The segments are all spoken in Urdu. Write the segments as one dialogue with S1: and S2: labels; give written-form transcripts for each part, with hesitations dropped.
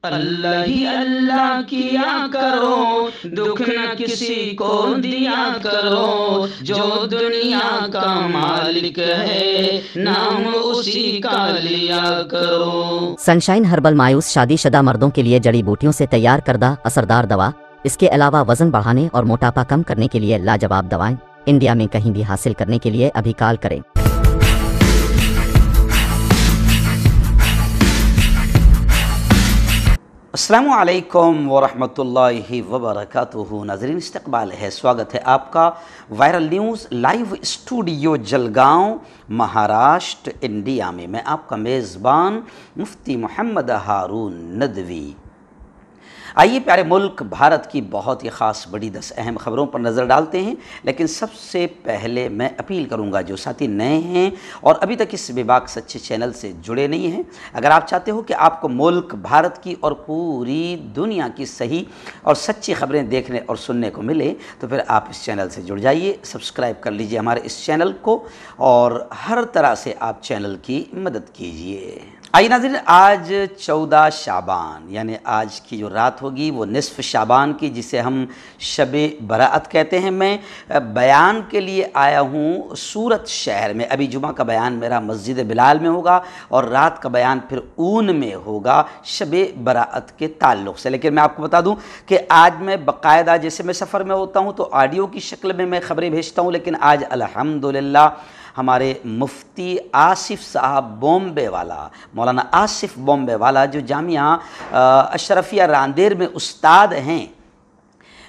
S1: اللہ ہی اللہ کیا کرو، دکھ نہ کسی کو دیا کرو، جو دنیا کا مالک ہے نام اسی کا لیا کرو۔
S2: سنشائن ہربل مایوس شادی شدہ مردوں کے لیے جڑی بوٹیوں سے تیار کردہ اثردار دوا، اس کے علاوہ وزن بڑھانے اور موٹاپا کم کرنے کے لیے لاجواب دوائیں انڈیا میں کہیں بھی حاصل کرنے کے لیے ابھی کال کریں۔
S3: السلام علیکم ورحمۃ اللہ وبرکاتہ۔ ناظرین، استقبال ہے، سواگت ہے آپ کا viral news live studio Jalgaon, Maharashtra, India میں۔ میں آپ کا میزبان مفتی محمد ہارون ندوی۔ آئیے پیارے ملک بھارت کی بہت ہی خاص بڑی 10 اہم خبروں پر نظر ڈالتے ہیں، لیکن سب سے پہلے میں اپیل کروں گا جو ساتھی نئے ہیں اور ابھی تک اس بے باک سچے چینل سے جڑے نہیں ہیں، اگر آپ چاہتے ہو کہ آپ کو ملک بھارت کی اور پوری دنیا کی صحیح اور سچی خبریں دیکھنے اور سننے کو ملے تو پھر آپ اس چینل سے جڑ جائیے، سبسکرائب کر لیجئے ہمارے اس چینل کو اور ہر طرح سے آپ چینل کی مدد کیجئے۔ آئیے ناظرین، آج 14 شعبان یعنی آج کی جو رات ہوگی وہ نصف شعبان کی، جسے ہم شب برأت کہتے ہیں۔ میں بیان کے لیے آیا ہوں سورت شہر میں۔ ابھی جمعہ کا بیان میرا مسجد بلال میں ہوگا اور رات کا بیان پھر اون میں ہوگا شب برأت کے تعلق سے، لیکن میں آپ کو بتا دوں کہ آج میں باقاعدہ، جیسے میں سفر میں ہوتا ہوں تو آڈیو کی شکل میں خبریں بھیجتا ہوں، لیکن آج الحمدللہ ہمارے مفتی آصف صاحب بومبے والا، مولانا آصف بومبے والا، جو جامعہ اشرفیہ راندیر میں استاد ہیں،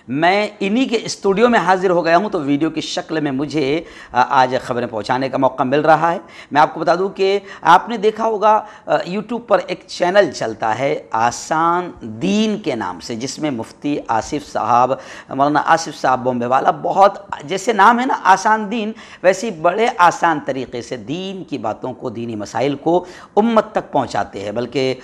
S3: میں انہی کے اسٹوڈیو میں حاضر ہو گیا ہوں، تو ویڈیو کی شکل میں مجھے آج خبریں پہنچانے کا موقع مل رہا ہے۔ میں آپ کو بتا دوں کہ آپ نے دیکھا ہوگا یوٹیوب پر ایک چینل چلتا ہے آسان دین کے نام سے، جس میں مفتی آصف صاحب، مولانا آصف صاحب بومبے والا، بہت جیسے نام ہے نا آسان دین، ویسے بڑے آسان طریقے سے دین کی باتوں کو، دینی مسائل کو امت تک پہنچاتے ہیں۔ بلکہ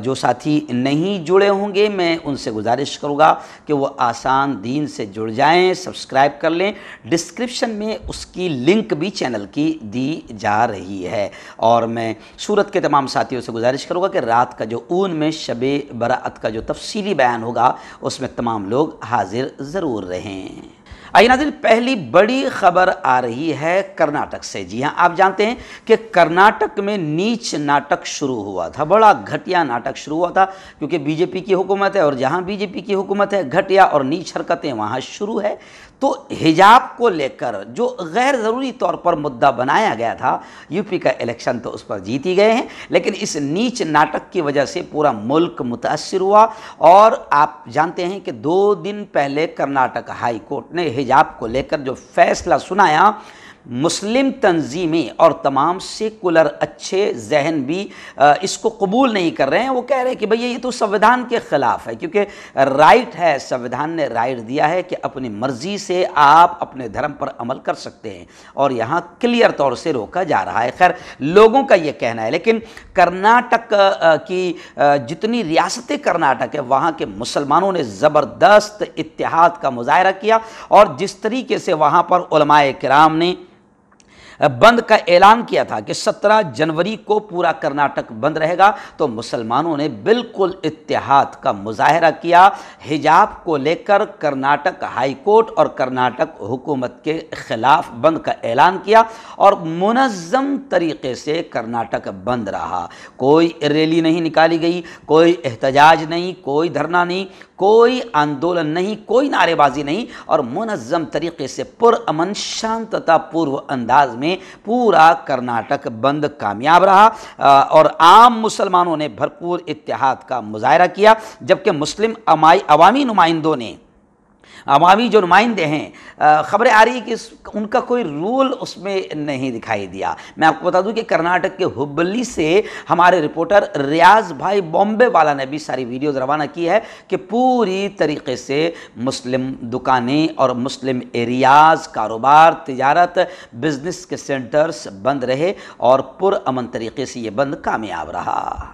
S3: جو ساتھی نہیں جڑے ہوں گے، میں ان سے گزارش کروں گا کہ وہ آسان دین سے جڑ جائیں، سبسکرائب کر لیں۔ ڈسکرپشن میں اس کی لنک بھی چینل کی دی جا رہی ہے، اور میں سورت کے تمام ساتھیوں سے گزارش کروں گا کہ رات کا جو اون میں شب برأت کا جو تفصیلی بیان ہوگا اس میں تمام لوگ حاضر ضرور رہیں۔ آئیے ناظرین، پہلی بڑی خبر آ رہی ہے کرناٹک سے۔ جی ہاں، آپ جانتے ہیں کہ کرناٹک میں نیچ ناٹک شروع ہوا تھا، بڑا گھٹیا ناٹک شروع ہوا تھا، کیونکہ بی جے پی کی حکومت ہے، اور جہاں بی جے پی کی حکومت ہے گھٹیا اور نیچ حرکتیں وہاں شروع ہے۔ تو حجاب کو لے کر جو غیر ضروری طور پر مدعا بنایا گیا تھا، یو پی کا الیکشن تو اس پر جیت ہی گئے ہیں، لیکن اس نیچ ناٹک کی وجہ سے پورا ملک متاثر ہوا، اور آپ جانتے ہیں کہ 2 دن پہلے کرناٹک ہائی کورٹ نے حجاب کو لے کر جو فیصلہ سنایا، مسلم تنظیمیں اور تمام سیکولر اچھے ذہن بھی اس کو قبول نہیں کر رہے ہیں۔ وہ کہہ رہے ہیں کہ بھئی یہ تو سنویدھان کے خلاف ہے، کیونکہ رائٹ ہے، سنویدھان نے رائٹ دیا ہے کہ اپنی مرضی سے آپ اپنے دھرم پر عمل کر سکتے ہیں، اور یہاں کلیئر طور سے روکا جا رہا ہے۔ خیر، لوگوں کا یہ کہنا ہے، لیکن کرناٹک کی جتنی ریاستیں کرناٹک ہے، وہاں کے مسلمانوں نے زبردست اتحاد کا مظاہرہ کیا، اور جس طریقے سے وہاں پر علماء کرام نے بند کا اعلان کیا تھا کہ 17 جنوری کو پورا کرناٹک بند رہے گا، تو مسلمانوں نے بالکل اتحاد کا مظاہرہ کیا، حجاب کو لے کر کرناٹک ہائی کورٹ اور کرناٹک حکومت کے خلاف بند کا اعلان کیا، اور منظم طریقے سے کرناٹک بند رہا۔ کوئی ریلی نہیں نکالی گئی، کوئی احتجاج نہیں، کوئی دھرنا نہیں، کوئی آندولن نہیں، کوئی نعرے بازی نہیں، اور منظم طریقے سے پرامن شانتتا پورو انداز میں پورا کرناٹک بند کامیاب رہا، اور عام مسلمانوں نے بھرپور اتحاد کا مظاہرہ کیا، جبکہ مسلم عوامی نمائندوں نے، عوامی جو نمائندے ہیں، خبریں آ رہی ہے کہ ان کا کوئی رول اس میں نہیں دکھائی دیا۔ میں آپ کو بتا دوں کہ کرناٹک کے ہبلی سے ہمارے رپورٹر ریاض بھائی بومبے والا نے بھی ساری ویڈیوز روانہ کی ہے کہ پوری طریقے سے مسلم دکانیں اور مسلم ایریاز، کاروبار، تجارت، بزنس کے سینٹرز بند رہے، اور پرامن طریقے سے یہ بند کامیاب رہا۔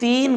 S3: 3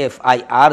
S3: FIR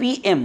S3: PM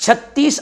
S3: 36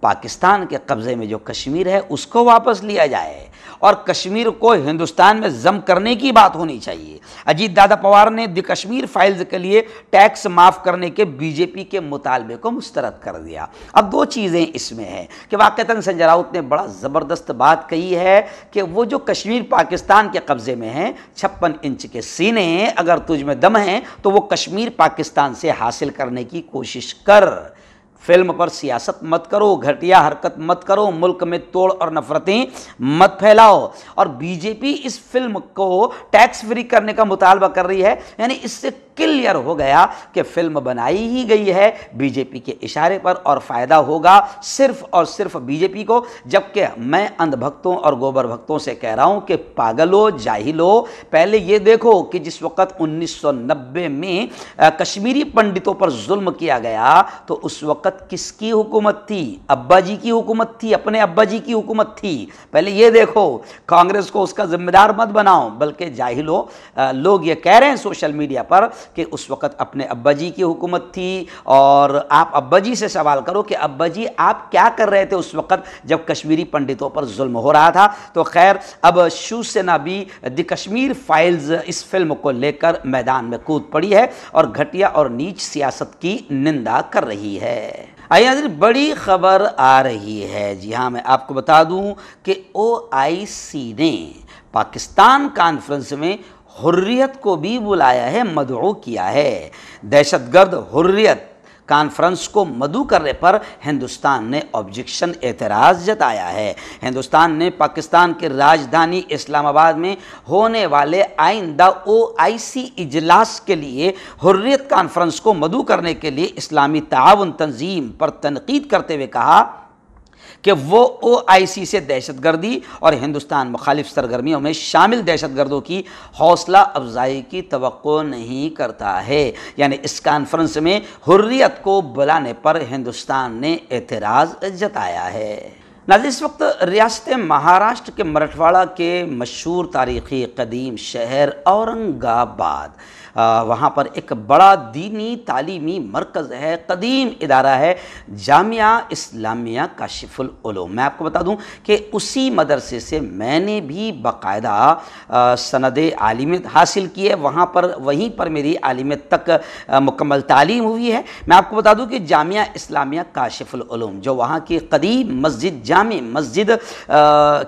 S3: پاکستان کے قبضے میں جو کشمیر ہے اس کو واپس لیا جائے اور کشمیر کو ہندوستان میں ضم کرنے کی بات ہونی چاہیے۔ اجیت دادا پوار نے دی کشمیر فائلز کے لیے ٹیکس معاف کرنے کے بی جے پی کے مطالبے کو مسترد کر دیا۔ اب دو چیزیں اس میں ہیں کہ واقعتاً سنجے راؤت نے بڑا زبردست بات کہی ہے کہ وہ جو کشمیر پاکستان کے قبضے میں ہے، 56 انچ کے سینے، اگر تجھ میں دم ہے تو وہ کشمیر پاکستان سے حاصل کرنے کی کوشش کر، فلم پر سیاست مت کرو، گھٹیا حرکت مت کرو، ملک میں توڑ اور نفرتیں مت پھیلاؤ۔ اور بی جے پی اس فلم کو ٹیکس فری کرنے کا مطالبہ کر رہی ہے، یعنی اس سے کلیئر ہو گیا کہ فلم بنائی ہی گئی ہے بی جے پی کے اشارے پر اور فائدہ ہوگا صرف اور صرف بی جے پی کو، جبکہ میں اندھ بھکتوں اور گوبر بھکتوں سے کہہ رہا ہوں کہ پاگلو، جاہلو، پہلے یہ دیکھو کہ جس وقت 1990 میں کشمیری پنڈتوں پر ظلم کیا گیا تو اس وقت کس کی حکومت تھی؟ ابا جی کی حکومت تھی، اپنے ابا جی کی حکومت تھی۔ پہلے یہ دیکھو، کانگریس کو اس کا ذمہ دار مت بناؤ، بلکہ جاہلو لوگ یہ کہہ رہے ہیں سوشل میڈیا پر کہ اس وقت اپنے ابا جی کی حکومت تھی، اور آپ ابا جی سے سوال کرو کہ ابا جی آپ کیا کر رہے تھے اس وقت جب کشمیری پنڈتوں پر ظلم ہو رہا تھا۔ تو خیر، اب شیو سینا بھی دی کشمیر فائلز اس فلم کو لے کر میدان میں کود پڑی ہے اور گھٹیا اور نیچ سیاست کی نندا کر رہی ہے۔ آئیے ناظرین، بڑی خبر آ رہی ہے، جی ہاں، میں آپ کو بتا دوں کہ OIC نے پاکستان کانفرنس میں حریت کو بھی بلایا ہے، مدعو کیا ہے۔ دہشت گرد حریت کانفرنس کو مدعو کرنے پر ہندوستان نے آبجیکشن، اعتراض جتایا ہے۔ ہندوستان نے پاکستان کے راجدھانی اسلام آباد میں ہونے والے آئندہ OIC اجلاس کے لیے حریت کانفرنس کو مدعو کرنے کے لیے اسلامی تعاون تنظیم پر تنقید کرتے ہوئے کہا کہ وہ OIC سے دہشت گردی اور ہندوستان مخالف سرگرمیوں میں شامل دہشت گردوں کی حوصلہ افزائی کی توقع نہیں کرتا ہے۔ یعنی اس کانفرنس میں حریت کو بلانے پر ہندوستان نے اعتراض جتایا ہے۔ ناظرین، اس وقت ریاست مہاراشٹر کے مرٹھواڑہ کے مشہور تاریخی قدیم شہر اورنگ آباد، وہاں پر ایک بڑا دینی تعلیمی مرکز ہے، قدیم ادارہ ہے، جامعہ اسلامیہ کاشف العلوم۔ میں آپ کو بتا دوں کہ اسی مدرسے سے میں نے بھی باقاعدہ سند عالمیت حاصل کی ہے، وہیں پر میری عالمیت تک مکمل تعلیم ہوئی ہے۔ میں آپ کو بتا دوں کہ جامعہ اسلامیہ کاشف العلوم جو وہاں کی قدیم مسجد، جامع مسجد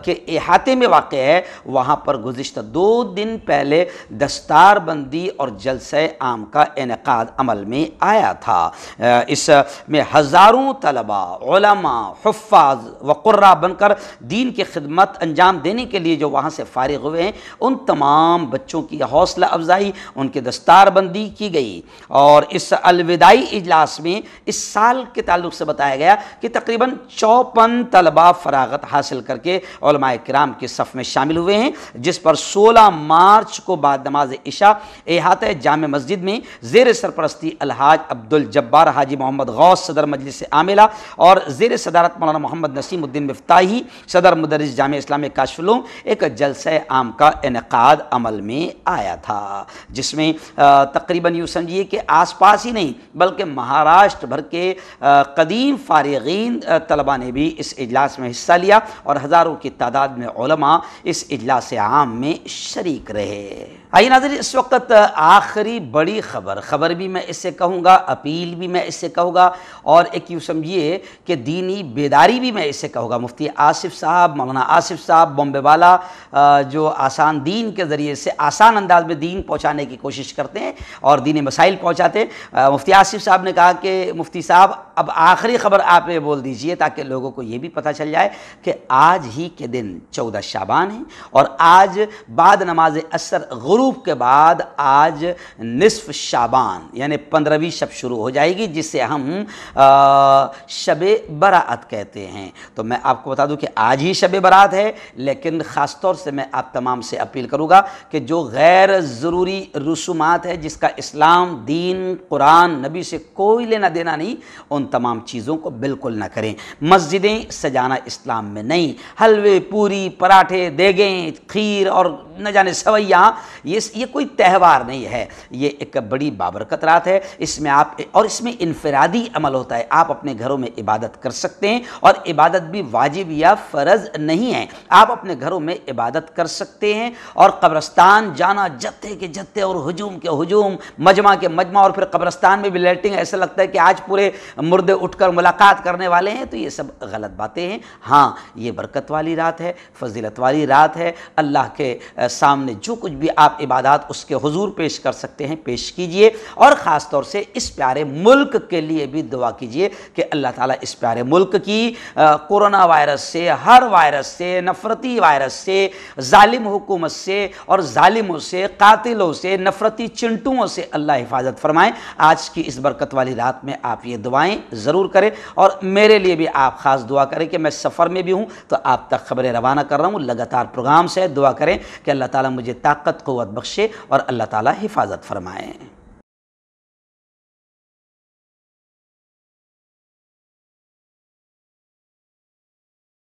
S3: کے احاطے میں واقع ہے، وہاں پر گزشتہ 2 دن پہلے دستار بندی اور جلسہ عام کا انعقاد عمل میں آیا تھا۔ اس میں ہزاروں طلباء، علماء، حفاظ و قراء بن کر دین کی خدمت انجام دینے کے لیے جو وہاں سے فارغ ہوئے ہیں، ان تمام بچوں کی حوصلہ افزائی، ان کی دستار بندی کی گئی۔ اور اس الوداعی اجلاس میں اس سال کے تعلق سے بتایا گیا کہ تقریباً 54 طلباء فراغت حاصل کر کے علماء کرام کے صف میں شامل ہوئے ہیں، جس پر 16 مارچ کو بعد نماز عشاء احاطہ جامع مسجد میں زیر سرپرستی الحاج عبدالجبار حاجی محمد غوث صدر مجلس عاملہ اور زیر صدارت مولانا محمد نسیم الدین مفتاحی صدر مدرس جامعہ اسلامیہ کاشف العلوم ایک جلسہ عام کا انعقاد عمل میں آیا تھا، جس میں تقریباً یوں سمجھیے کہ آس پاس ہی نہیں بلکہ مہاراشٹر بھر کے قدیم فارغین طلباء نے بھی اس اجلاس میں حصہ لیا اور ہزاروں کی تعداد میں علماء اس اجلاس عام میں شریک رہے۔ آئیے ناظرین، اس وقت آخری بڑی خبر بھی میں اس سے کہوں گا، اپیل بھی میں اس سے کہوں گا، اور ایک یوں سمجھیے کہ دینی بیداری بھی میں اس سے کہوں گا۔ مفتی آصف صاحب، مولانا آصف صاحب بمبے والا، جو آسان دین کے ذریعے سے آسان انداز میں دین پہنچانے کی کوشش کرتے ہیں اور دینی مسائل پہنچاتے ہیں، مفتی آصف صاحب نے کہا کہ مفتی صاحب اب آخری خبر آپ یہ بول دیجئے تاکہ لوگوں کو یہ بھی پتہ چل جائے کہ آج ہی کے دن 14 شعبان ہے، اور آج بعد نماز عصر غروب کے بعد آج نصف شعبان یعنی 15ویں شب شروع ہو جائے گی، جسے ہم شب برات کہتے ہیں۔ تو میں آپ کو بتا دوں کہ آج ہی شب برات ہے، لیکن خاص طور سے میں آپ تمام سے اپیل کروں گا کہ جو غیر ضروری رسومات ہے جس کا اسلام، دین، قرآن، نبی سے کوئی لینا دینا نہیں، ان تمام چیزوں کو بالکل نہ کریں۔ مسجدیں سجانا اسلام میں نہیں، حلوے، پوری، پراٹھے، دیگیں، کھیر اور نہ جانے سویاں، یہ کوئی تہوار نہیں ہے۔ ہے یہ ایک بڑی بابرکت رات ہے، اس میں آپ اور اس میں انفرادی عمل ہوتا ہے، آپ اپنے گھروں میں عبادت کر سکتے ہیں، اور عبادت بھی واجب یا فرض نہیں ہے، آپ اپنے گھروں میں عبادت کر سکتے ہیں، اور قبرستان جانا جتھے کے جتھے اور ہجوم کے ہجوم، مجمع کے مجمع، اور پھر قبرستان میں بھی لیٹنگ، ایسا لگتا ہے کہ آج پورے مردے اٹھ کر ملاقات کرنے والے ہیں، تو یہ سب غلط باتیں ہیں۔ ہاں یہ برکت والی رات ہے، فضیلت والی رات ہے، اللہ کے سامنے جو کچھ بھی آپ عبادات اس کے حضور پیش کر سکتے ہیں پیش کیجئے، اور خاص طور سے اس پیارے ملک کے لیے بھی دعا کیجئے کہ اللہ تعالیٰ اس پیارے ملک کی کورونا وائرس سے، ہر وائرس سے، نفرتی وائرس سے، ظالم حکومت سے اور ظالموں سے، قاتلوں سے، نفرتی چنٹوؤں سے اللہ حفاظت فرمائیں۔ آج کی اس برکت والی رات میں آپ یہ دعائیں ضرور کریں، اور میرے لیے بھی آپ خاص دعا کریں کہ میں سفر میں بھی ہوں تو آپ تک خبریں روانہ کر رہا ہوں، لگاتار پروگرام سے دعا کریں کہ اللہ تعالیٰ مجھے طاقت قوت بخشے اور اللہ تعالیٰ حفاظت فرمائیں۔